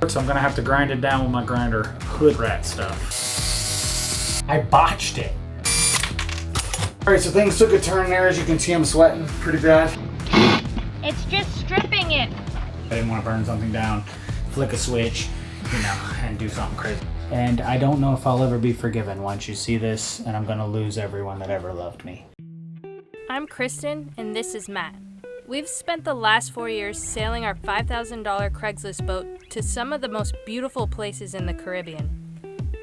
So I'm gonna have to grind it down with my grinder. Hood rat stuff. I botched it. All right, so things took a turn there. As you can see, I'm sweating pretty bad. It's just stripping it. I didn't want to burn something down, flick a switch, you know, and do something crazy. And I don't know if I'll ever be forgiven once you see this, and I'm gonna lose everyone that ever loved me. I'm Kristen, and this is Matt. We've spent the last 4 years sailing our $5,000 Craigslist boat to some of the most beautiful places in the Caribbean.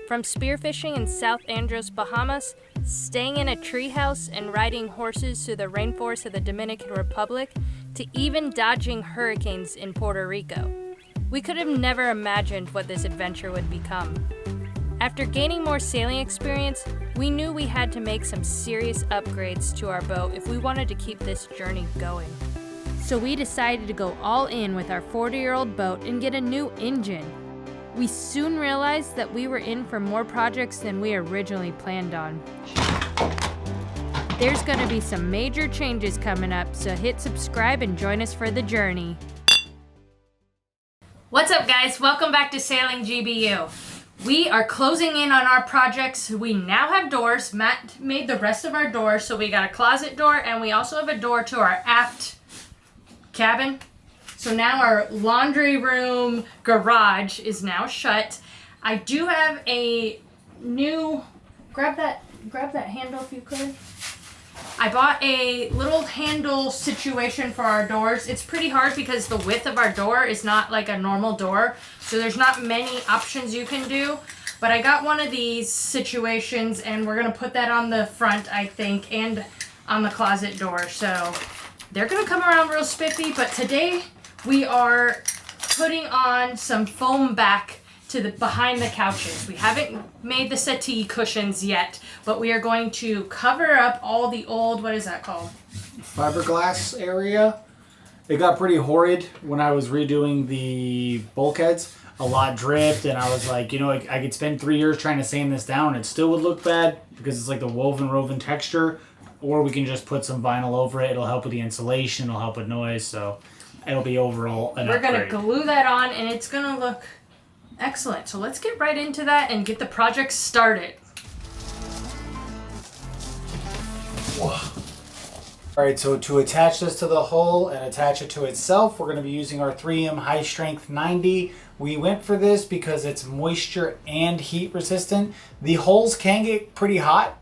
From spearfishing in South Andros, Bahamas, staying in a treehouse and riding horses through the rainforest of the Dominican Republic, to even dodging hurricanes in Puerto Rico. We could have never imagined what this adventure would become. After gaining more sailing experience, we knew we had to make some serious upgrades to our boat if we wanted to keep this journey going. So we decided to go all in with our 40-year-old boat and get a new engine. We soon realized that we were in for more projects than we originally planned on. There's gonna be some major changes coming up, so hit subscribe and join us for the journey. What's up, guys? Welcome back to Sailing GBU. We are closing in on our projects. We now have doors. Matt made the rest of our doors, so we got a closet door, and we also have a door to our aft cabin. So now our laundry room garage is now shut. I do have a new, grab that handle if you could. I bought a little handle situation for our doors. It's pretty hard because the width of our door is not like a normal door, so there's not many options you can do. But I got one of these situations, and we're gonna put that on the front, I think, and on the closet door. So they're gonna come around real spiffy, but today we are putting on some foam back to the behind the couches. We haven't made the settee cushions yet, but we are going to cover up all the old, what is that called? Fiberglass area. It got pretty horrid when I was redoing the bulkheads. A lot dripped, and I was like, you know, I could spend 3 years trying to sand this down and it still would look bad because it's like the woven texture, or we can just put some vinyl over it. It'll help with the insulation, it'll help with noise, so it'll be overall an upgrade. We're gonna glue that on and it's gonna look excellent. So let's get right into that and get the project started. Whoa. All right, so to attach this to the hull and attach it to itself, we're going to be using our 3M High Strength 90. We went for this because it's moisture and heat resistant. The hulls can get pretty hot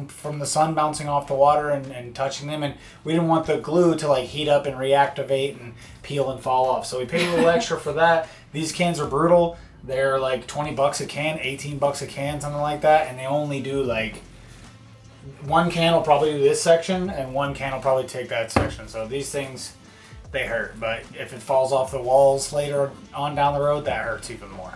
from the sun bouncing off the water and touching them, and we didn't want the glue to like heat up and reactivate and peel and fall off. So we paid a little extra for that. These cans are brutal. They're like 20 bucks a can, 18 bucks a can, something like that, and they only do like, one can will probably do this section and one can will probably take that section. So these things, they hurt, but if it falls off the walls later on down the road, that hurts even more.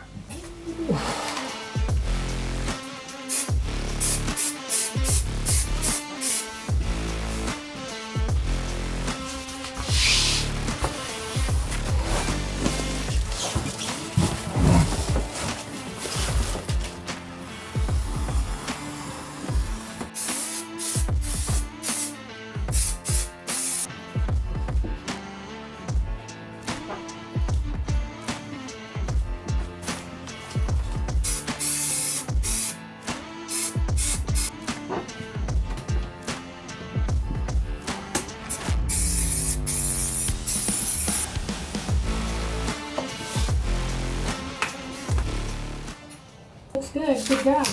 That's good. Good job.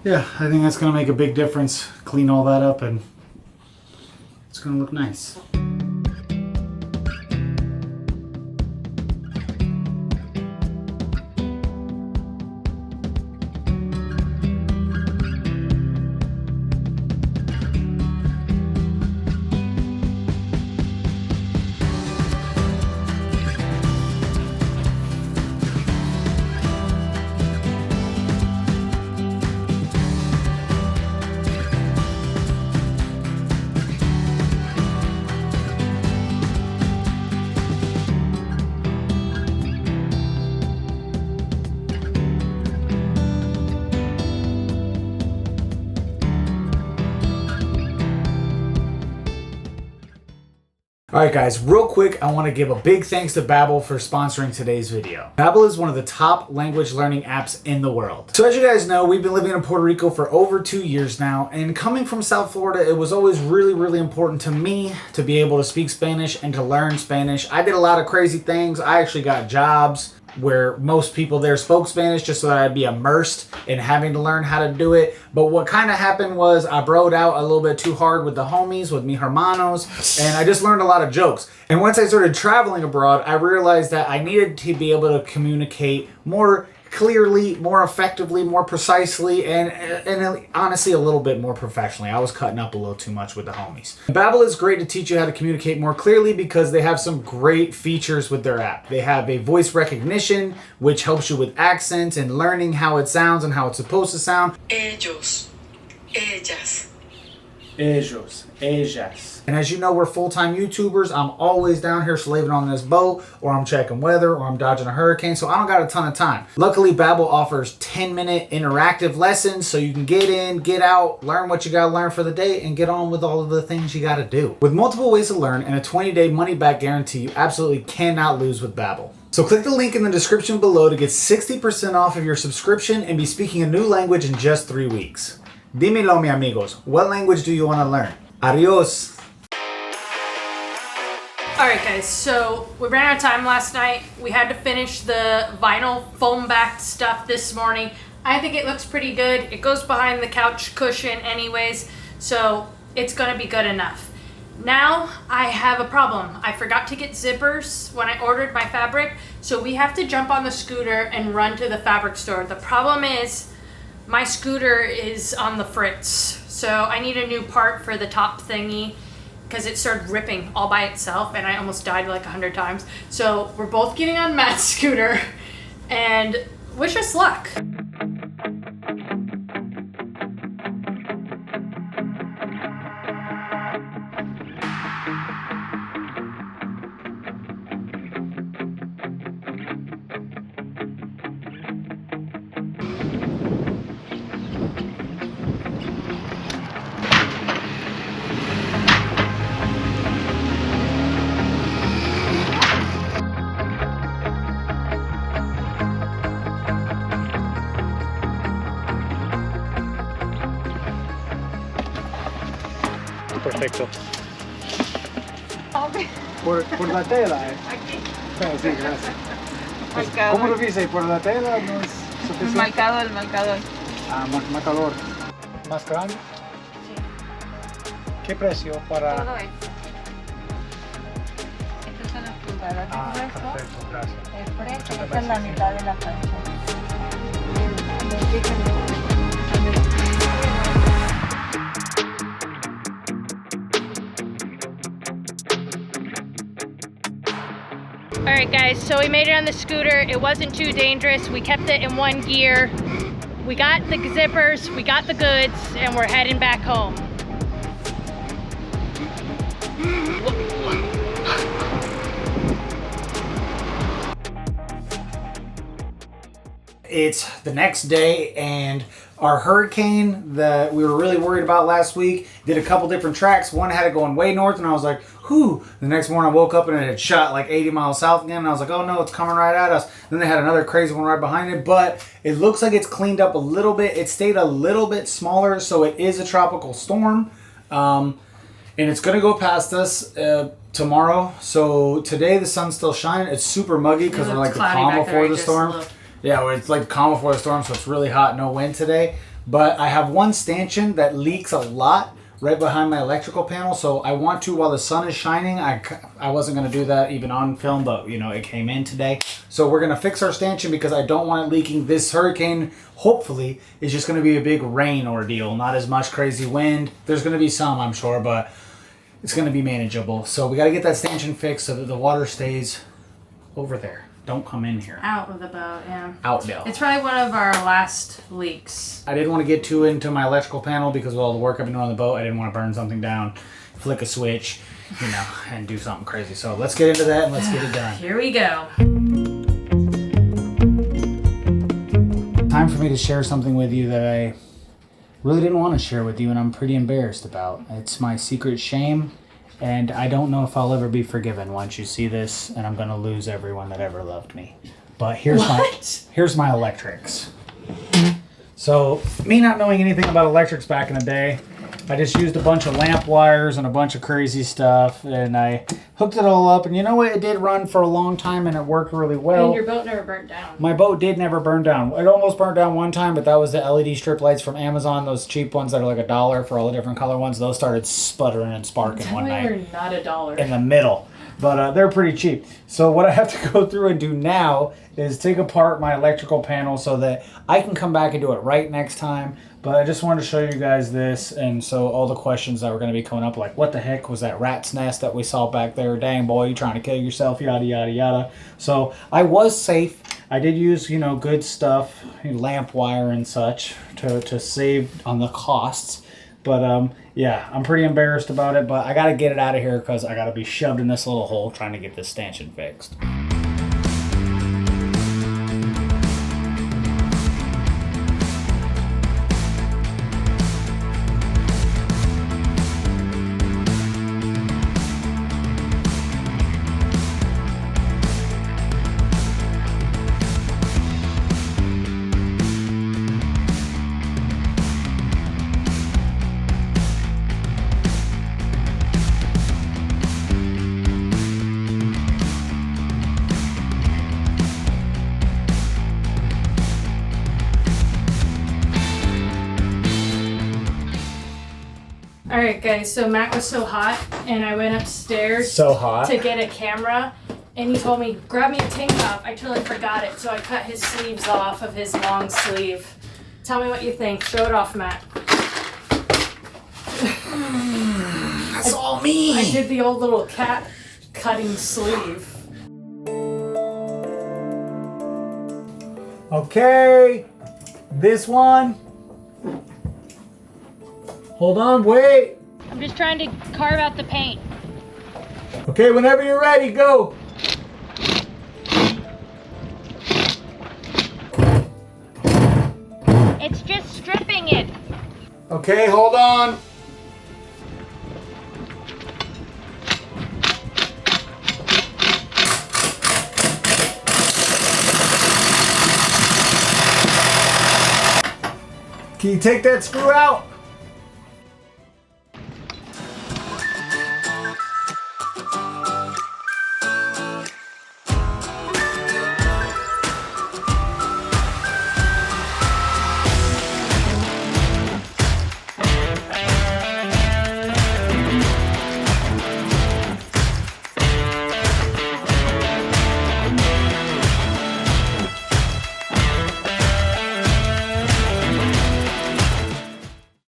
Yeah, I think that's going to make a big difference. Clean all that up and it's going to look nice. Alright guys, real quick, I want to give a big thanks to Babbel for sponsoring today's video. Babbel is one of the top language learning apps in the world. So as you guys know, we've been living in Puerto Rico for over 2 years now, and coming from South Florida, it was always really important to me to be able to speak Spanish and to learn Spanish. I did a lot of crazy things. I actually got jobs where most people there spoke Spanish just so that I'd be immersed in having to learn how to do it. But what kind of happened was I broed out a little bit too hard with the homies, with mi hermanos, and I just learned a lot of jokes. And once I started traveling abroad, I realized that I needed to be able to communicate more clearly, more effectively, more precisely, and honestly a little bit more professionally. I was cutting up a little too much with the homies. Babbel is great to teach you how to communicate more clearly because they have some great features with their app. They have a voice recognition, which helps you with accents and learning how it sounds and how it's supposed to sound. Ellos, ellas. Ellos, ellas. And as you know, we're full-time YouTubers. I'm always down here slaving on this boat, or I'm checking weather, or I'm dodging a hurricane, so I don't got a ton of time. Luckily, Babbel offers 10-minute interactive lessons, so you can get in, get out, learn what you gotta learn for the day, and get on with all of the things you gotta do. With multiple ways to learn and a 20-day money-back guarantee, you absolutely cannot lose with Babbel. So click the link in the description below to get 60% off of your subscription and be speaking a new language in just 3 weeks. Dímelo, mi amigos. What language do you want to learn? Adios. Alright guys, so we ran out of time last night. We had to finish the vinyl foam backed stuff this morning. I think it looks pretty good. It goes behind the couch cushion anyways, so it's gonna be good enough. Now I have a problem. I forgot to get zippers when I ordered my fabric, so we have to jump on the scooter and run to the fabric store. The problem is my scooter is on the fritz, so I need a new part for the top thingy because it started ripping all by itself and I almost died like 100 times. So we're both getting on Matt's scooter and wish us luck. Perfecto. Por la tela, Sí, gracias. Marcador. ¿Cómo lo dice? ¿Por la tela no es suficiente? Marcador, marcador. Ah, marcador. ¿Más grande? Sí. ¿Qué precio para...? Todo esto. Estas son las pulgadas de grueso. Perfecto, gracias. El precio, esta es la mitad de la cancha. Alright guys, so we made it on the scooter. It wasn't too dangerous. We kept it in one gear. We got the zippers, we got the goods, and we're heading back home. It's the next day and our hurricane that we were really worried about last week did a couple different tracks. One had it going way north and I was like, whew. The next morning I woke up and it had shot like 80 miles south again and I was like, oh no, it's coming right at us. Then they had another crazy one right behind it, but it looks like it's cleaned up a little bit. It stayed a little bit smaller, so it is a tropical storm. And it's gonna go past us tomorrow. So today the sun's still shining. It's super muggy because we're like the calm before the storm. Yeah, it's like calm before the storm, so it's really hot, no wind today. But I have one stanchion that leaks a lot right behind my electrical panel, so I want to, while the sun is shining, I wasn't going to do that even on film, but you know, it came in today. So we're going to fix our stanchion because I don't want it leaking. This hurricane, hopefully, is just going to be a big rain ordeal, not as much crazy wind. There's going to be some, I'm sure, but it's going to be manageable. So we got to get that stanchion fixed so that the water stays over there. Don't come in here. Out of the boat, yeah. Out now. It's probably one of our last leaks. I didn't want to get too into my electrical panel because of all the work I've been doing on the boat. I didn't want to burn something down, flick a switch, you know, and do something crazy. So let's get into that and let's get it done. Here we go. Time for me to share something with you that I really didn't want to share with you and I'm pretty embarrassed about. It's my secret shame And I don't know if I'll ever be forgiven once you see this, and I'm gonna lose everyone that ever loved me. But here's my electrics. So, me not knowing anything about electrics back in the day, I just used a bunch of lamp wires and a bunch of crazy stuff, and I hooked it all up. And you know what? It did run for a long time, and it worked really well. And your boat never burnt down. My boat did never burn down. It almost burnt down one time, but that was the LED strip lights from Amazon, those cheap ones that are like $1 for all the different color ones. Those started sputtering and sparking one night. They're not $1. In the middle. But they're pretty cheap. So what I have to go through and do now is take apart my electrical panel so that I can come back and do it right next time. But I just wanted to show you guys this, and so all the questions that were going to be coming up, like what the heck was that rat's nest that we saw back there? Dang boy, you trying to kill yourself, yada yada yada. So I was safe. I did use, you know, good stuff, lamp wire and such to save on the costs. But yeah, I'm pretty embarrassed about it, but I got to get it out of here because I got to be shoved in this little hole trying to get this stanchion fixed. Alright guys, so Matt was so hot and I went upstairs So hot. to get a camera and he told me, grab me a tank top. I totally forgot it, so I cut his sleeves off of his long sleeve. Tell me what you think. Show it off, Matt. That's all me. I did the old little cat cutting sleeve. Okay, this one. Hold on, wait. I'm just trying to carve out the paint. Okay, whenever you're ready, go. It's just stripping it. Okay, hold on. Can you take that screw out?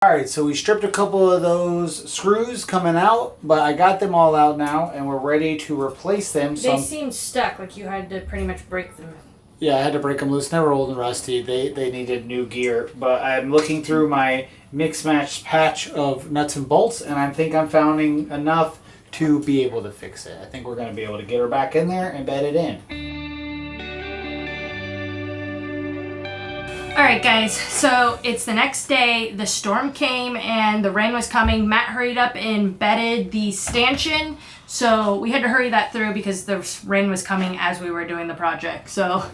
Alright, so we stripped a couple of those screws coming out, but I got them all out now and we're ready to replace them. They seem stuck, like you had to pretty much break them. Yeah, I had to break them loose. They were old and rusty. They needed new gear. But I'm looking through my mix-match patch of nuts and bolts, and I think I'm finding enough to be able to fix it. I think we're going to be able to get her back in there and bed it in. Alright guys, so it's the next day, the storm came and the rain was coming. Matt hurried up and bedded the stanchion, so we had to hurry that through because the rain was coming as we were doing the project. So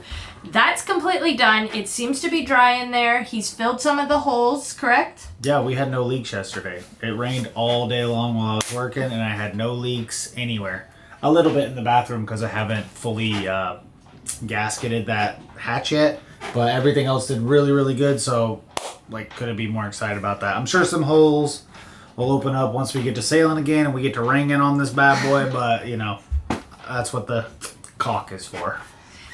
that's completely done. It seems to be dry in there. He's filled some of the holes, correct? Yeah, we had no leaks yesterday. It rained all day long while I was working and I had no leaks anywhere. A little bit in the bathroom because I haven't fully gasketed that hatch yet. But everything else did really, really good, so like couldn't be more excited about that. I'm sure some holes will open up once we get to sailing again and we get to ringing on this bad boy, but you know, that's what the caulk is for.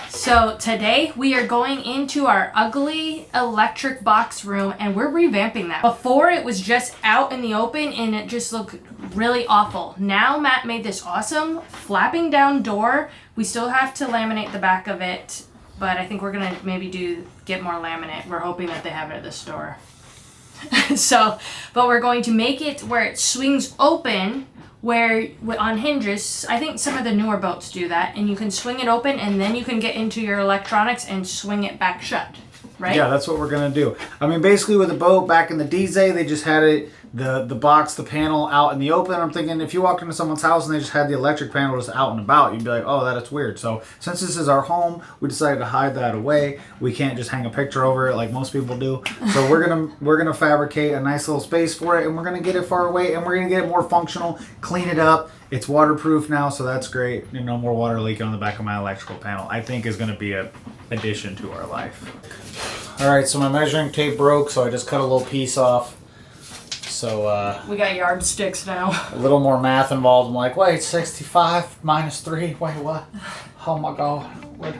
So today we are going into our ugly electric box room and we're revamping that. Before it was just out in the open and it just looked really awful. Now Matt made this awesome flapping down door. We still have to laminate the back of it, but I think we're gonna maybe get more laminate. We're hoping that they have it at the store. But we're going to make it where it swings open, where on hinges. I think some of the newer boats do that, and you can swing it open and then you can get into your electronics and swing it back shut. right? Yeah, that's what we're gonna do. I mean, basically with the boat back in the DZ, they just had it, the box, the panel out in the open. I'm thinking if you walked into someone's house and they just had the electric panel just out and about, you'd be like, oh, that's weird. So since this is our home, we decided to hide that away. We can't just hang a picture over it like most people do. So we're gonna fabricate a nice little space for it, and we're gonna get it far away, and we're gonna get it more functional, clean it up. It's waterproof now, so that's great. No more water leaking on the back of my electrical panel. I think is gonna be a addition to our life. All right, so my measuring tape broke, so I just cut a little piece off. So we got yardsticks now. a little more math involved. I'm like, wait, 65 minus 3? Wait, what? Oh my God. What?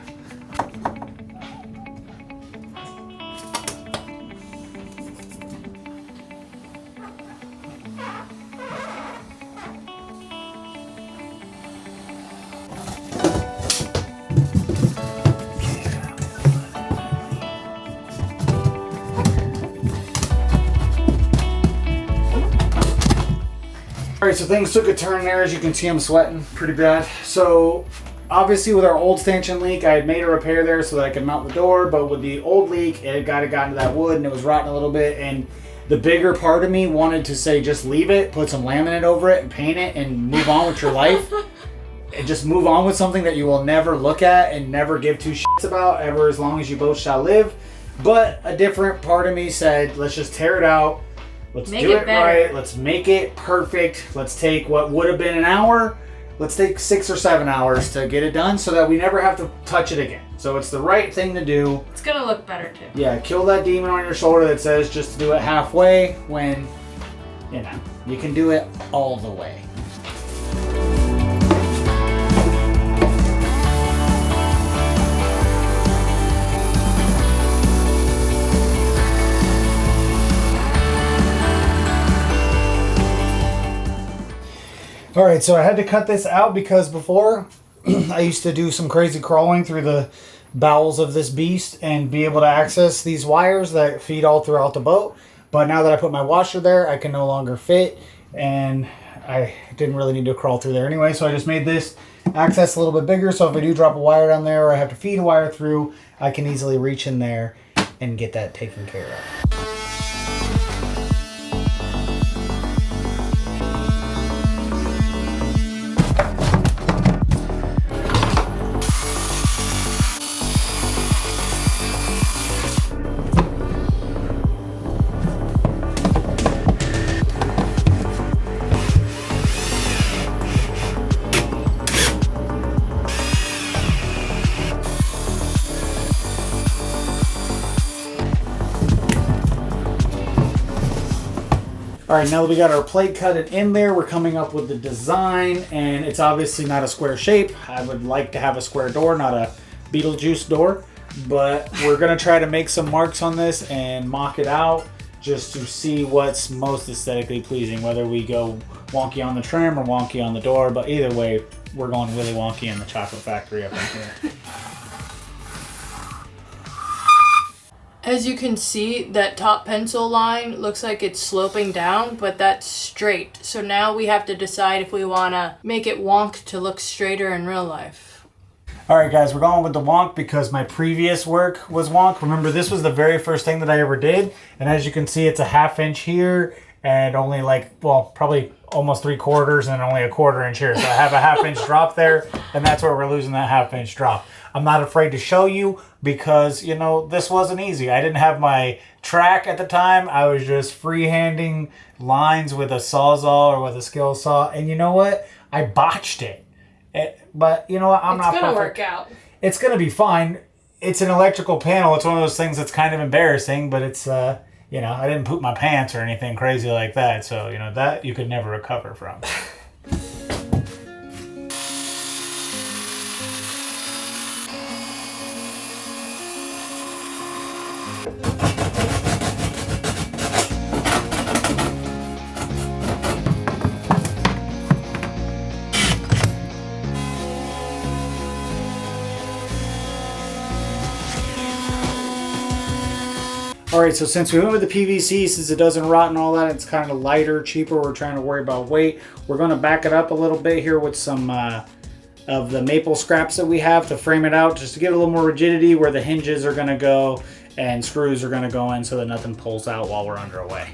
All right, so things took a turn there. As you can see, I'm sweating pretty bad. So obviously with our old stanchion leak, I had made a repair there so that I could mount the door, but with the old leak, it got into that wood and it was rotting a little bit. And the bigger part of me wanted to say, just leave it, put some laminate over it and paint it and move on with your life. And just move on with something that you will never look at and never give two shits about ever as long as you both shall live. But a different part of me said, let's just tear it out. Let's do it right. Let's make it perfect. Let's take what would have been an hour. Let's take 6 or 7 hours to get it done so that we never have to touch it again. So it's the right thing to do. It's going to look better too. Yeah, kill that demon on your shoulder that says just to do it halfway when, you can do it all the way. All right, so I had to cut this out because before I used to do some crazy crawling through the bowels of this beast and be able to access these wires that feed all throughout the boat. But now that I put my washer there, I can no longer fit, and I didn't really need to crawl through there anyway. So I just made this access a little bit bigger. So if I do drop a wire down there or I have to feed a wire through, I can easily reach in there and get that taken care of. All right, now that we got our plate cut and in there, we're coming up with the design, and it's obviously not a square shape. I would like to have a square door, not a Beetlejuice door, but we're gonna try to make some marks on this and mock it out just to see what's most aesthetically pleasing, whether we go wonky on the trim or wonky on the door, but either way, we're going really wonky in the chocolate factory up in here. As you can see, that top pencil line looks like it's sloping down, but that's straight. So now we have to decide if we want to make it wonk to look straighter in real life. All right, guys, we're going with the wonk because my previous work was wonk. Remember, this was the very first thing that I ever did. And as you can see, it's a 1/2 inch here and only probably almost 3/4 and only a 1/4 inch here. So I have a 1/2 inch drop there, and that's where we're losing that 1/2 inch drop. I'm not afraid to show you because, this wasn't easy. I didn't have my track at the time. I was just freehanding lines with a Sawzall or with a skill saw. And you know what? I botched it. But you know what? I'm not perfect. It's going to work out. It's going to be fine. It's an electrical panel. It's one of those things that's kind of embarrassing, but it's, I didn't poop my pants or anything crazy like that. So, that you could never recover from. All right, so since we went with the PVC, since it doesn't rot and all that, it's kind of lighter, cheaper. We're trying to worry about weight. We're going to back it up a little bit here with some of the maple scraps that we have to frame it out, just to get a little more rigidity where the hinges are going to go and screws are going to go in so that nothing pulls out while we're underway.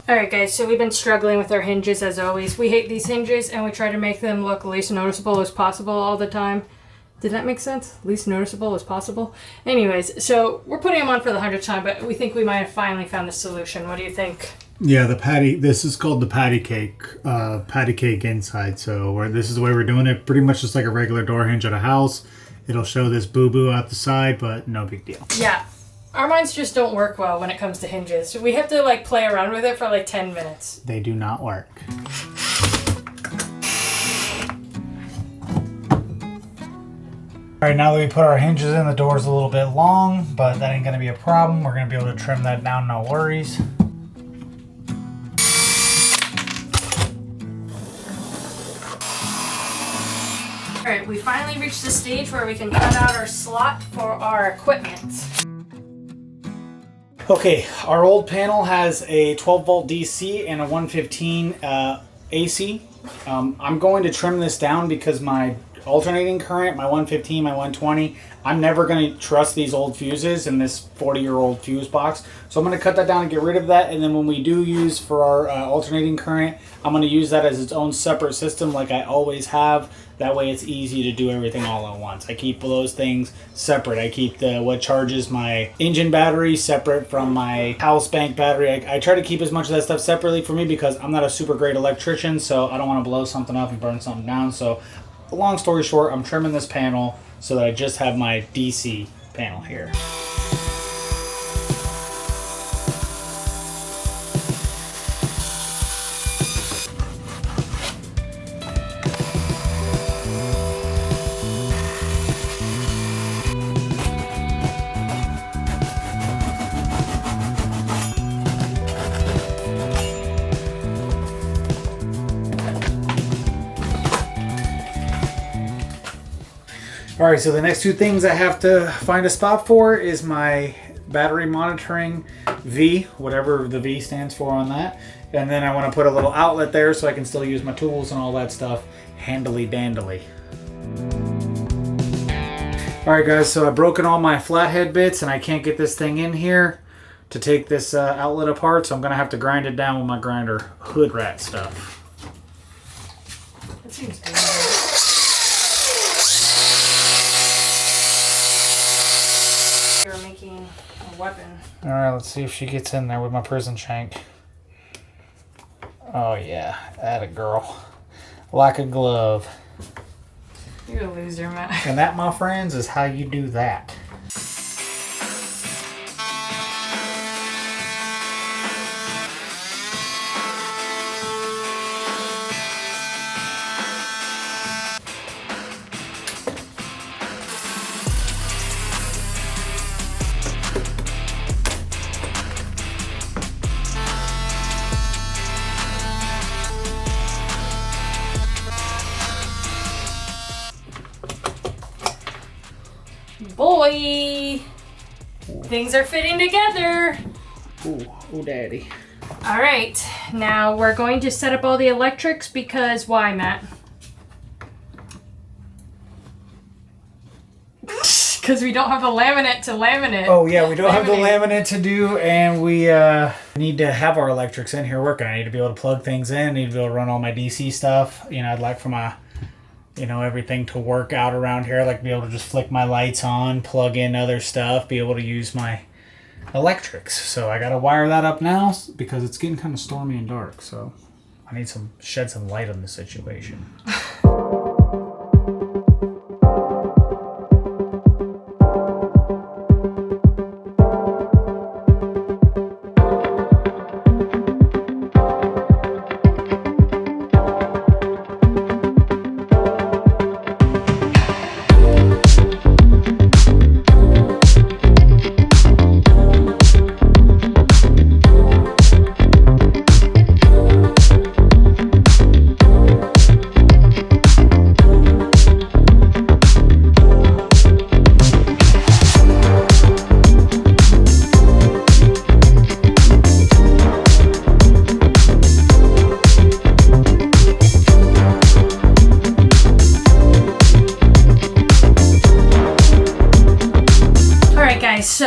Alright guys, so we've been struggling with our hinges as always. We hate these hinges and we try to make them look least noticeable as possible all the time. Did that make sense? Least noticeable as possible? Anyways, so we're putting them on for the 100th time, but we think we might have finally found the solution. What do you think? Yeah, the patty, this is called the patty cake inside. So this is the way we're doing it. Pretty much just like a regular door hinge at a house. It'll show this boo-boo out the side, but no big deal. Yeah. Our minds just don't work well when it comes to hinges. We have to like play around with it for like 10 minutes. They do not work. Alright, now that we put our hinges in, the door's a little bit long, but that ain't going to be a problem. We're going to be able to trim that down, no worries. Alright, we finally reached the stage where we can cut out our slot for our equipment. Okay, our old panel has a 12 volt DC and a 115 AC. I'm going to trim this down because my alternating current, my 115, my 120, I'm never going to trust these old fuses in this 40-year-old fuse box. So I'm going to cut that down and get rid of that. And then when we do use for our alternating current, I'm going to use that as its own separate system like I always have. That way it's easy to do everything all at once. I keep those things separate. I keep what charges my engine battery separate from my house bank battery. I try to keep as much of that stuff separately for me because I'm not a super great electrician, so I don't want to blow something up and burn something down. So long story short, I'm trimming this panel so that I just have my DC panel here. Alright, so the next two things I have to find a spot for is my battery monitoring V, whatever the V stands for on that. And then I want to put a little outlet there so I can still use my tools and all that stuff handily dandily. Alright guys, so I've broken all my flathead bits and I can't get this thing in here to take this outlet apart, so I'm going to have to grind it down with my grinder hood rat stuff. That seems dangerous. You're making a weapon. Alright, let's see if she gets in there with my prison shank. Oh yeah, atta girl. Like a glove. You're a loser, Matt. And that, my friends, is how you do that. Boy! Things are fitting together. Ooh, daddy. Alright, now we're going to set up all the electrics because why, Matt? Because we don't have the laminate to laminate. Oh yeah, we don't have the laminate to do, and we need to have our electrics in here working. I need to be able to plug things in. I need to be able to run all my DC stuff. You know, I'd like for my, you know, everything to work out around here. I'd like to be able to just flick my lights on, plug in other stuff, be able to use my electrics. So I gotta wire that up now because it's getting kind of stormy and dark. So I need to shed some light on the situation.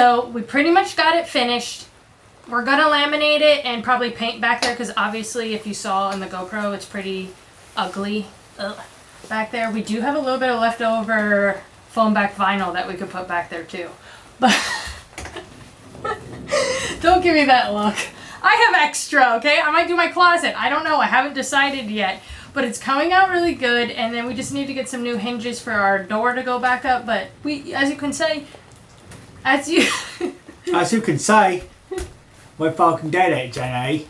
So we pretty much got it finished. We're gonna laminate it and probably paint back there because obviously if you saw in the GoPro, it's pretty ugly back there. We do have a little bit of leftover foam back vinyl that we could put back there too. But don't give me that look. I have extra, okay? I might do my closet. I don't know. I haven't decided yet. But it's coming out really good. And then we just need to get some new hinges for our door to go back up. But we, as you can say, as you can say, we're fucking dead at Jenny.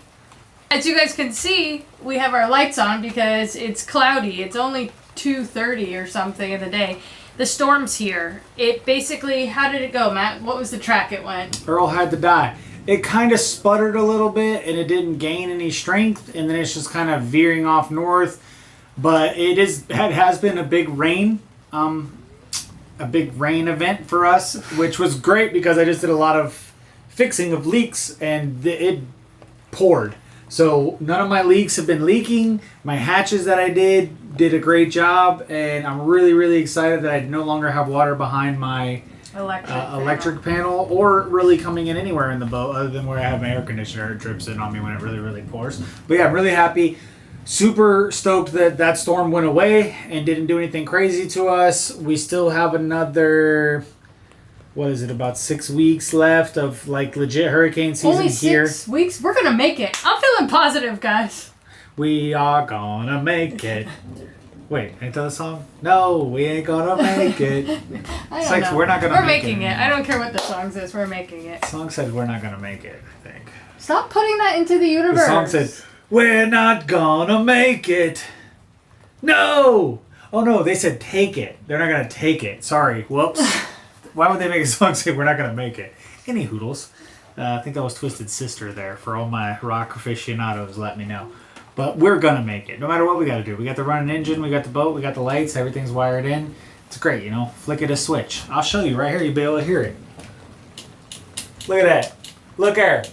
As you guys can see, we have our lights on because it's cloudy. It's only 2:30 or something in the day. The storm's here. It basically, how did it go, Matt? What was the track it went? Earl had to die. It kind of sputtered a little bit and it didn't gain any strength, and then it's just kind of veering off north. But it has been a big rain event for us, which was great because I just did a lot of fixing of leaks and it poured. So none of my leaks have been leaking. My hatches that I did a great job, and I'm really, really excited that I no longer have water behind my electric panel or really coming in anywhere in the boat other than where I have my air conditioner. It drips in on me when it really, really pours. But yeah, I'm really happy. Super stoked that that storm went away and didn't do anything crazy to us. We still have another, what is it, about 6 weeks left of like legit hurricane season Only here. 6 weeks? We're gonna make it. I'm feeling positive, guys. We are gonna make it. Wait, ain't that a song? No, we ain't gonna make it. I don't know. We're not gonna We're make making it. I don't care what the song says. We're making it. The song said we're not gonna make it, I think. Stop putting that into the universe. The song said, we're not gonna make it. No! Oh no, they said take it. They're not gonna take it. Sorry, whoops. Why would they make a song say we're not gonna make it? Any hoodles. I think that was Twisted Sister there. For all my rock aficionados, let me know. But we're gonna make it. No matter what we gotta do. We got the running engine, we got the boat, we got the lights, everything's wired in. It's great, you know. Flick it a switch. I'll show you right here, you'll be able to hear it. Look at that. Look there.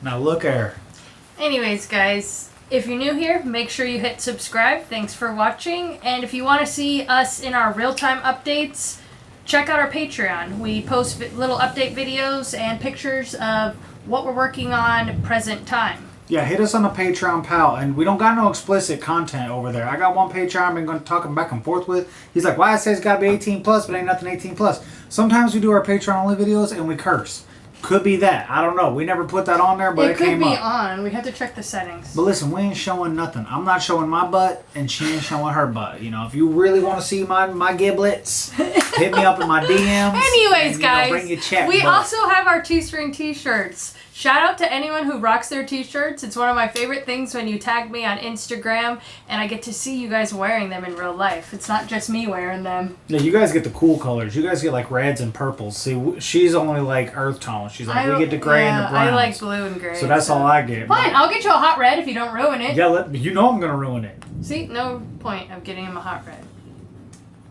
Now look there. Anyways, guys, if you're new here, make sure you hit subscribe. Thanks for watching. And if you want to see us in our real-time updates, check out our Patreon. We post little update videos and pictures of what we're working on present time. Yeah, hit us on the Patreon, pal. And we don't got no explicit content over there. I got one Patreon I've been talking back and forth with. He's like, why it says it's got to be 18 plus, but ain't nothing 18 plus. Sometimes we do our Patreon only videos and we curse. Could be that. I don't know. We never put that on there, but it came up. It could be on. We have to check the settings. But listen, we ain't showing nothing. I'm not showing my butt, and she ain't showing her butt. You know, if you really want to see my giblets, hit me up in my DMs. Anyways, and, guys, bring your chat we butt. also have our T-string T-shirts. Shout out to anyone who rocks their T-shirts. It's one of my favorite things when you tag me on Instagram and I get to see you guys wearing them in real life. It's not just me wearing them. Yeah, you guys get the cool colors. You guys get like reds and purples. See, she's only like earth tone. She's like, we get the gray and the browns. I like blue and gray. So that's all I get. Fine, I'll get you a hot red if you don't ruin it. Yeah, you know I'm going to ruin it. See, no point of getting him a hot red.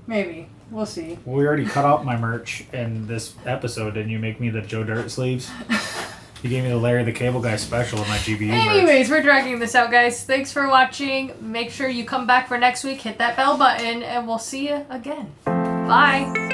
Maybe. We'll see. Well, we already cut out my merch in this episode. Didn't you make me the Joe Dirt sleeves? You gave me the Larry the Cable Guy special in my GBU Anyways, we're dragging this out, guys. Thanks for watching. Make sure you come back for next week. Hit that bell button, and we'll see you again. Bye.